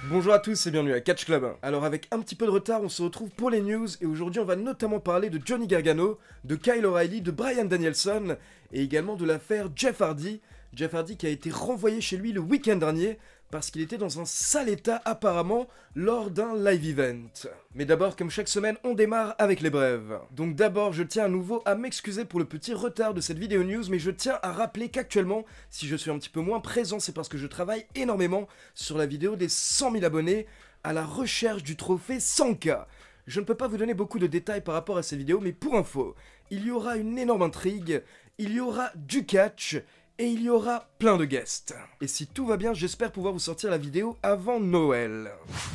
Bonjour à tous et bienvenue à Catch Club. Alors avec un petit peu de retard, on se retrouve pour les news et aujourd'hui on va notamment parler de Johnny Gargano, de Kyle O'Reilly, de Bryan Danielson et également de l'affaire Jeff Hardy. Jeff Hardy qui a été renvoyé chez lui le week-end dernier parce qu'il était dans un sale état apparemment lors d'un live event. Mais d'abord, comme chaque semaine, on démarre avec les brèves. Donc d'abord, je tiens à nouveau à m'excuser pour le petit retard de cette vidéo news, mais je tiens à rappeler qu'actuellement, si je suis un petit peu moins présent, c'est parce que je travaille énormément sur la vidéo des 100 000 abonnés à la recherche du trophée 100K. Je ne peux pas vous donner beaucoup de détails par rapport à ces vidéos, mais pour info, il y aura une énorme intrigue, il y aura du catch, et il y aura plein de guests. Et si tout va bien, j'espère pouvoir vous sortir la vidéo avant Noël.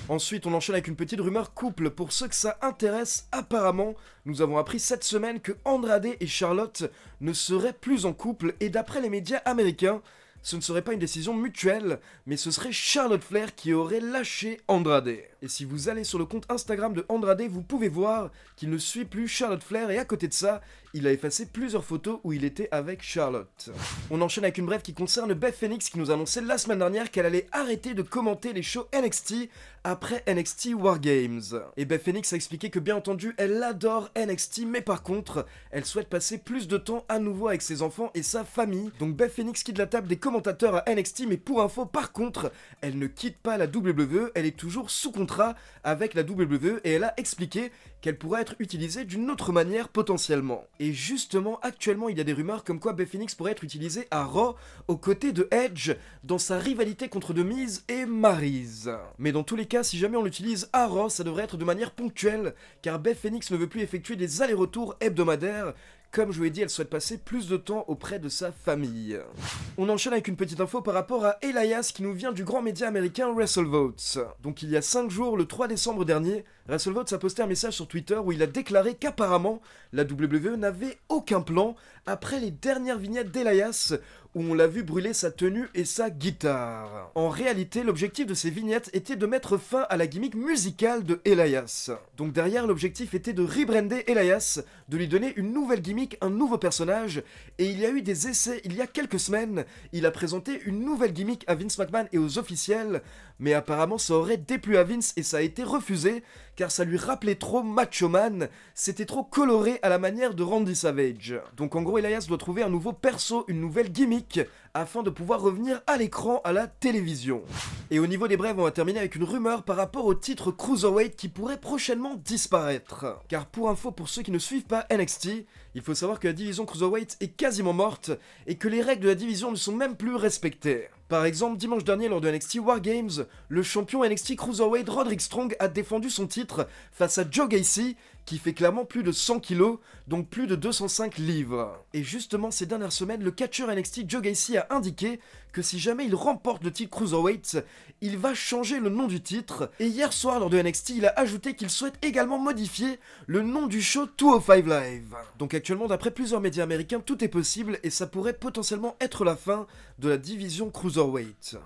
Ensuite, on enchaîne avec une petite rumeur couple. Pour ceux que ça intéresse, apparemment, nous avons appris cette semaine que Andrade et Charlotte ne seraient plus en couple. Et d'après les médias américains, ce ne serait pas une décision mutuelle, mais ce serait Charlotte Flair qui aurait lâché Andrade. Et si vous allez sur le compte Instagram de Andrade, vous pouvez voir qu'il ne suit plus Charlotte Flair et à côté de ça, il a effacé plusieurs photos où il était avec Charlotte. On enchaîne avec une brève qui concerne Beth Phoenix qui nous a annoncé la semaine dernière qu'elle allait arrêter de commenter les shows NXT après NXT War Games. Et Beth Phoenix a expliqué que bien entendu, elle adore NXT, mais par contre, elle souhaite passer plus de temps à nouveau avec ses enfants et sa famille. Donc Beth Phoenix quitte la table des commentateurs à NXT, mais pour info, par contre, elle ne quitte pas la WWE, elle est toujours sous contrat avec la WWE et elle a expliqué qu'elle pourrait être utilisée d'une autre manière potentiellement. Et justement, actuellement, il y a des rumeurs comme quoi Beth Phoenix pourrait être utilisée à Raw aux côtés de Edge dans sa rivalité contre The Miz et Maryse. Mais dans tous les cas, si jamais on l'utilise à Raw, ça devrait être de manière ponctuelle, car Beth Phoenix ne veut plus effectuer des allers-retours hebdomadaires. Comme je vous l'ai dit, elle souhaite passer plus de temps auprès de sa famille. On enchaîne avec une petite info par rapport à Elias qui nous vient du grand média américain WrestleVotes. Donc il y a 5 jours, le 3 décembre dernier, WrestleVotes a posté un message sur Twitter où il a déclaré qu'apparemment, la WWE n'avait aucun plan après les dernières vignettes d'Elias où on l'a vu brûler sa tenue et sa guitare. En réalité, l'objectif de ces vignettes était de mettre fin à la gimmick musicale de Elias. Donc derrière, l'objectif était de rebrander Elias, de lui donner une nouvelle gimmick, un nouveau personnage, et il y a eu des essais il y a quelques semaines, il a présenté une nouvelle gimmick à Vince McMahon et aux officiels, mais apparemment ça aurait déplu à Vince et ça a été refusé, car ça lui rappelait trop Macho Man, c'était trop coloré à la manière de Randy Savage. Donc en gros, Elias doit trouver un nouveau perso, une nouvelle gimmick, afin de pouvoir revenir à l'écran à la télévision. Et au niveau des brèves, on va terminer avec une rumeur par rapport au titre Cruiserweight qui pourrait prochainement disparaître. Car pour info, pour ceux qui ne suivent pas NXT, il faut savoir que la division Cruiserweight est quasiment morte et que les règles de la division ne sont même plus respectées. Par exemple, dimanche dernier lors de NXT War Games, le champion NXT Cruiserweight Roderick Strong a défendu son titre face à Joe Gacy, qui fait clairement plus de 100 kg, donc plus de 205 livres. Et justement, ces dernières semaines, le catcheur NXT Joe Gacy a indiqué que si jamais il remporte le titre Cruiserweight, il va changer le nom du titre. Et hier soir, lors de NXT, il a ajouté qu'il souhaite également modifier le nom du show 205 Live. Donc actuellement, d'après plusieurs médias américains, tout est possible et ça pourrait potentiellement être la fin de la division Cruiserweight.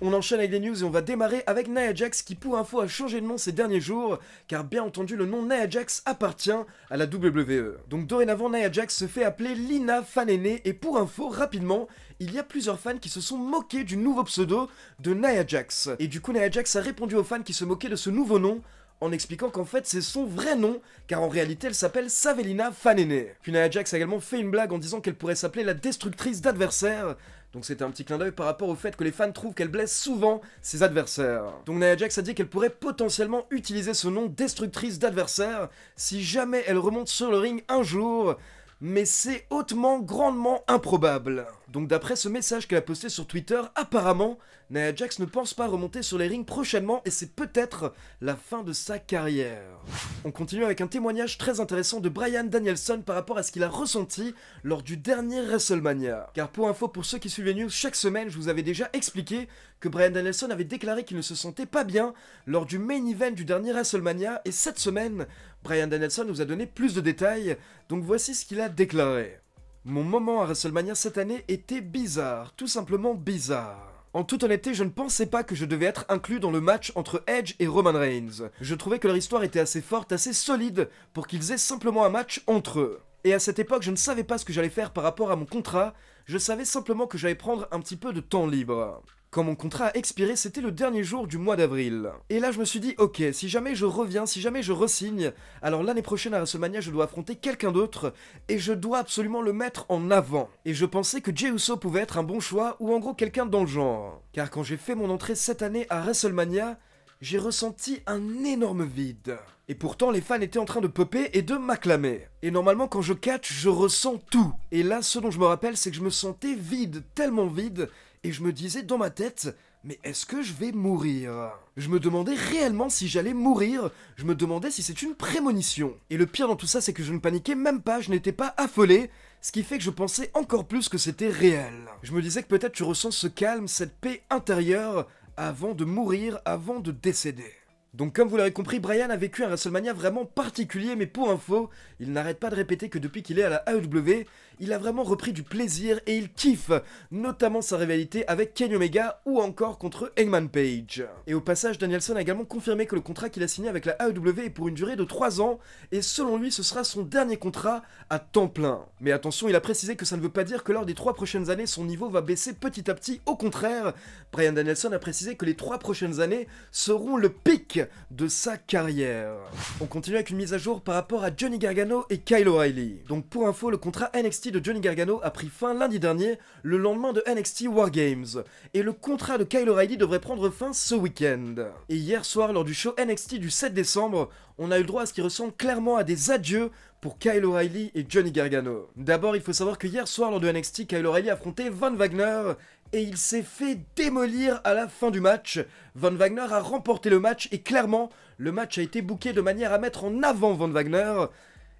On enchaîne avec les news et on va démarrer avec Nia Jax qui pour info a changé de nom ces derniers jours, car bien entendu le nom Nia Jax appartient à la WWE. Donc dorénavant Nia Jax se fait appeler Lina Fanene et pour info rapidement, il y a plusieurs fans qui se sont moqués du nouveau pseudo de Nia Jax. Et du coup Nia Jax a répondu aux fans qui se moquaient de ce nouveau nom en expliquant qu'en fait c'est son vrai nom, car en réalité elle s'appelle Savelina Fanene. Puis Nia Jax a également fait une blague en disant qu'elle pourrait s'appeler la destructrice d'adversaires. Donc c'était un petit clin d'œil par rapport au fait que les fans trouvent qu'elle blesse souvent ses adversaires. Donc Nia Jax a dit qu'elle pourrait potentiellement utiliser ce nom destructrice d'adversaires si jamais elle remonte sur le ring un jour, mais c'est hautement, grandement improbable. Donc d'après ce message qu'elle a posté sur Twitter, apparemment, Nia Jax ne pense pas remonter sur les rings prochainement et c'est peut-être la fin de sa carrière. On continue avec un témoignage très intéressant de Bryan Danielson par rapport à ce qu'il a ressenti lors du dernier WrestleMania. Car pour info, pour ceux qui suivent les news chaque semaine, je vous avais déjà expliqué que Bryan Danielson avait déclaré qu'il ne se sentait pas bien lors du main event du dernier WrestleMania et cette semaine, Bryan Danielson nous a donné plus de détails, donc voici ce qu'il a déclaré. Mon moment à WrestleMania cette année était bizarre, tout simplement bizarre. En toute honnêteté, je ne pensais pas que je devais être inclus dans le match entre Edge et Roman Reigns. Je trouvais que leur histoire était assez forte, assez solide, pour qu'ils aient simplement un match entre eux. Et à cette époque, je ne savais pas ce que j'allais faire par rapport à mon contrat, je savais simplement que j'allais prendre un petit peu de temps libre. Quand mon contrat a expiré, c'était le dernier jour du mois d'avril. Et là je me suis dit, ok, si jamais je reviens, si jamais je re-signe, alors l'année prochaine à WrestleMania je dois affronter quelqu'un d'autre, et je dois absolument le mettre en avant. Et je pensais que Jey Uso pouvait être un bon choix, ou en gros quelqu'un dans le genre. Car quand j'ai fait mon entrée cette année à WrestleMania, j'ai ressenti un énorme vide. Et pourtant les fans étaient en train de popper et de m'acclamer. Et normalement quand je catch, je ressens tout. Et là ce dont je me rappelle c'est que je me sentais vide, tellement vide, et je me disais dans ma tête, mais est-ce que je vais mourir? Je me demandais réellement si j'allais mourir, je me demandais si c'est une prémonition. Et le pire dans tout ça c'est que je ne paniquais même pas, je n'étais pas affolé, ce qui fait que je pensais encore plus que c'était réel. Je me disais que peut-être tu ressens ce calme, cette paix intérieure, avant de mourir, avant de décéder. Donc comme vous l'avez compris, Bryan a vécu un WrestleMania vraiment particulier, mais pour info, il n'arrête pas de répéter que depuis qu'il est à la AEW, il a vraiment repris du plaisir et il kiffe, notamment sa rivalité avec Kenny Omega ou encore contre Hangman Page. Et au passage, Danielson a également confirmé que le contrat qu'il a signé avec la AEW est pour une durée de 3 ans, et selon lui, ce sera son dernier contrat à temps plein. Mais attention, il a précisé que ça ne veut pas dire que lors des 3 prochaines années, son niveau va baisser petit à petit, au contraire, Bryan Danielson a précisé que les 3 prochaines années seront le pic de sa carrière. On continue avec une mise à jour par rapport à Johnny Gargano et Kyle O'Reilly. Donc pour info, le contrat NXT de Johnny Gargano a pris fin lundi dernier, le lendemain de NXT War Games, et le contrat de Kyle O'Reilly devrait prendre fin ce week-end. Et hier soir, lors du show NXT du 7 décembre, on a eu le droit à ce qui ressemble clairement à des adieux pour Kyle O'Reilly et Johnny Gargano. D'abord, il faut savoir que hier soir, lors de NXT, Kyle O'Reilly affrontait Von Wagner, et il s'est fait démolir à la fin du match. Von Wagner a remporté le match, et clairement, le match a été booké de manière à mettre en avant Von Wagner,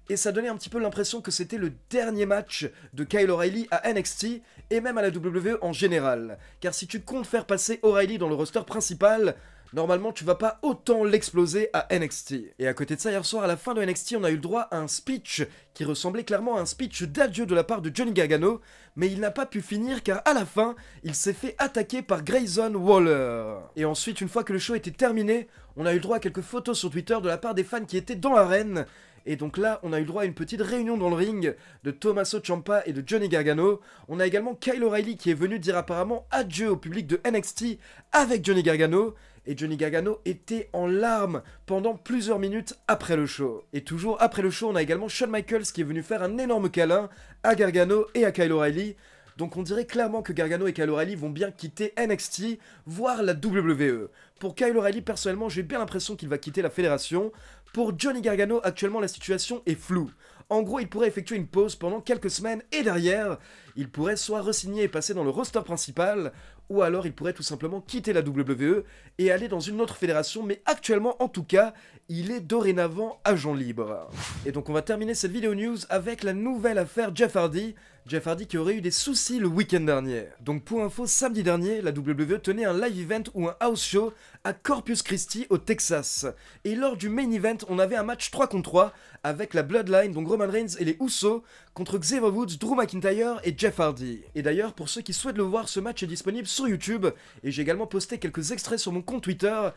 et ça donnait un petit peu l'impression que c'était le dernier match de Kyle O'Reilly à NXT, et même à la WWE en général. Car si tu comptes faire passer O'Reilly dans le roster principal, normalement tu vas pas autant l'exploser à NXT. Et à côté de ça, hier soir à la fin de NXT, on a eu le droit à un speech qui ressemblait clairement à un speech d'adieu de la part de Johnny Gargano, mais il n'a pas pu finir car à la fin, il s'est fait attaquer par Grayson Waller. Et ensuite, une fois que le show était terminé, on a eu le droit à quelques photos sur Twitter de la part des fans qui étaient dans l'arène. Et donc là, on a eu le droit à une petite réunion dans le ring de Tommaso Ciampa et de Johnny Gargano. On a également Kyle O'Reilly qui est venu dire apparemment adieu au public de NXT avec Johnny Gargano. Et Johnny Gargano était en larmes pendant plusieurs minutes après le show. Et toujours après le show, on a également Shawn Michaels qui est venu faire un énorme câlin à Gargano et à Kyle O'Reilly. Donc on dirait clairement que Gargano et Kyle O'Reilly vont bien quitter NXT, voire la WWE. Pour Kyle O'Reilly, personnellement, j'ai bien l'impression qu'il va quitter la fédération. Pour Johnny Gargano, actuellement, la situation est floue. En gros, il pourrait effectuer une pause pendant quelques semaines et derrière, il pourrait soit re-signer et passer dans le roster principal, ou alors il pourrait tout simplement quitter la WWE et aller dans une autre fédération, mais actuellement, en tout cas, il est dorénavant agent libre. Et donc on va terminer cette vidéo news avec la nouvelle affaire Jeff Hardy. Jeff Hardy qui aurait eu des soucis le week-end dernier. Donc pour info, samedi dernier, la WWE tenait un live event ou un house show à Corpus Christi au Texas. Et lors du main event, on avait un match 3 contre 3 avec la Bloodline, donc Roman Reigns et les Usos, contre Xavier Woods, Drew McIntyre et Jeff Hardy. Et d'ailleurs, pour ceux qui souhaitent le voir, ce match est disponible sur YouTube, et j'ai également posté quelques extraits sur mon compte Twitter,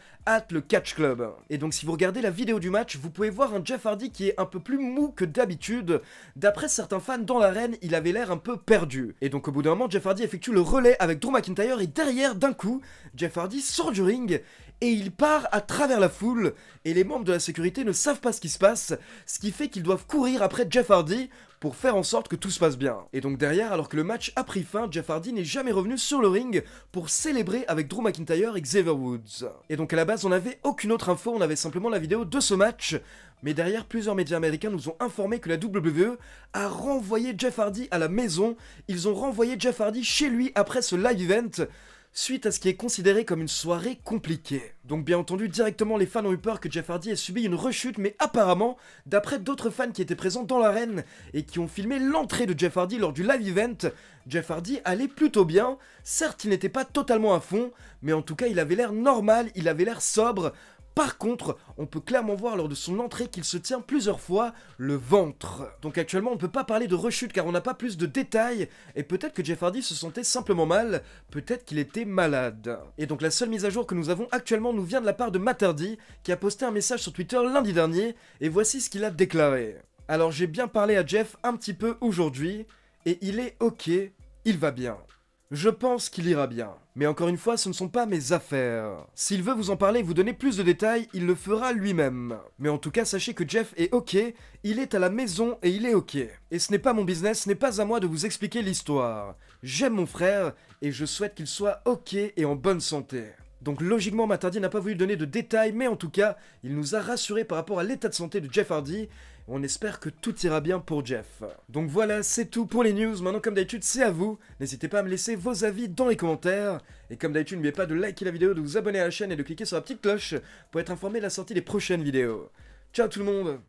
@lecatchclub. Et donc si vous regardez la vidéo du match, vous pouvez voir un Jeff Hardy qui est un peu plus mou que d'habitude. D'après certains fans dans l'arène, il avait l'air un peu perdu. Et donc au bout d'un moment, Jeff Hardy effectue le relais avec Drew McIntyre, et derrière, d'un coup, Jeff Hardy sort du ring, et il part à travers la foule, et les membres de la sécurité ne savent pas ce qui se passe, ce qui fait qu'ils doivent courir après Jeff Hardy pour faire en sorte que tout se passe bien. Et donc derrière, alors que le match a pris fin, Jeff Hardy n'est jamais revenu sur le ring pour célébrer avec Drew McIntyre et Xavier Woods. Et donc à la base, on n'avait aucune autre info, on avait simplement la vidéo de ce match, mais derrière, plusieurs médias américains nous ont informé que la WWE a renvoyé Jeff Hardy à la maison, ils ont renvoyé Jeff Hardy chez lui après ce live event, suite à ce qui est considéré comme une soirée compliquée. Donc bien entendu, directement les fans ont eu peur que Jeff Hardy ait subi une rechute, mais apparemment, d'après d'autres fans qui étaient présents dans l'arène et qui ont filmé l'entrée de Jeff Hardy lors du live event, Jeff Hardy allait plutôt bien. Certes, il n'était pas totalement à fond, mais en tout cas, il avait l'air normal, il avait l'air sobre. Par contre, on peut clairement voir lors de son entrée qu'il se tient plusieurs fois le ventre. Donc actuellement, on ne peut pas parler de rechute car on n'a pas plus de détails, et peut-être que Jeff Hardy se sentait simplement mal, peut-être qu'il était malade. Et donc la seule mise à jour que nous avons actuellement nous vient de la part de Matt Hardy, qui a posté un message sur Twitter lundi dernier, et voici ce qu'il a déclaré. Alors j'ai bien parlé à Jeff un petit peu aujourd'hui, et il est ok, il va bien. Je pense qu'il ira bien. Mais encore une fois, ce ne sont pas mes affaires. S'il veut vous en parler et vous donner plus de détails, il le fera lui-même. Mais en tout cas, sachez que Jeff est ok, il est à la maison et il est ok. Et ce n'est pas mon business, ce n'est pas à moi de vous expliquer l'histoire. J'aime mon frère et je souhaite qu'il soit ok et en bonne santé. Donc logiquement, Matt Hardy n'a pas voulu donner de détails, mais en tout cas, il nous a rassurés par rapport à l'état de santé de Jeff Hardy. On espère que tout ira bien pour Jeff. Donc voilà, c'est tout pour les news. Maintenant, comme d'habitude, c'est à vous. N'hésitez pas à me laisser vos avis dans les commentaires. Et comme d'habitude, n'oubliez pas de liker la vidéo, de vous abonner à la chaîne et de cliquer sur la petite cloche pour être informé de la sortie des prochaines vidéos. Ciao tout le monde!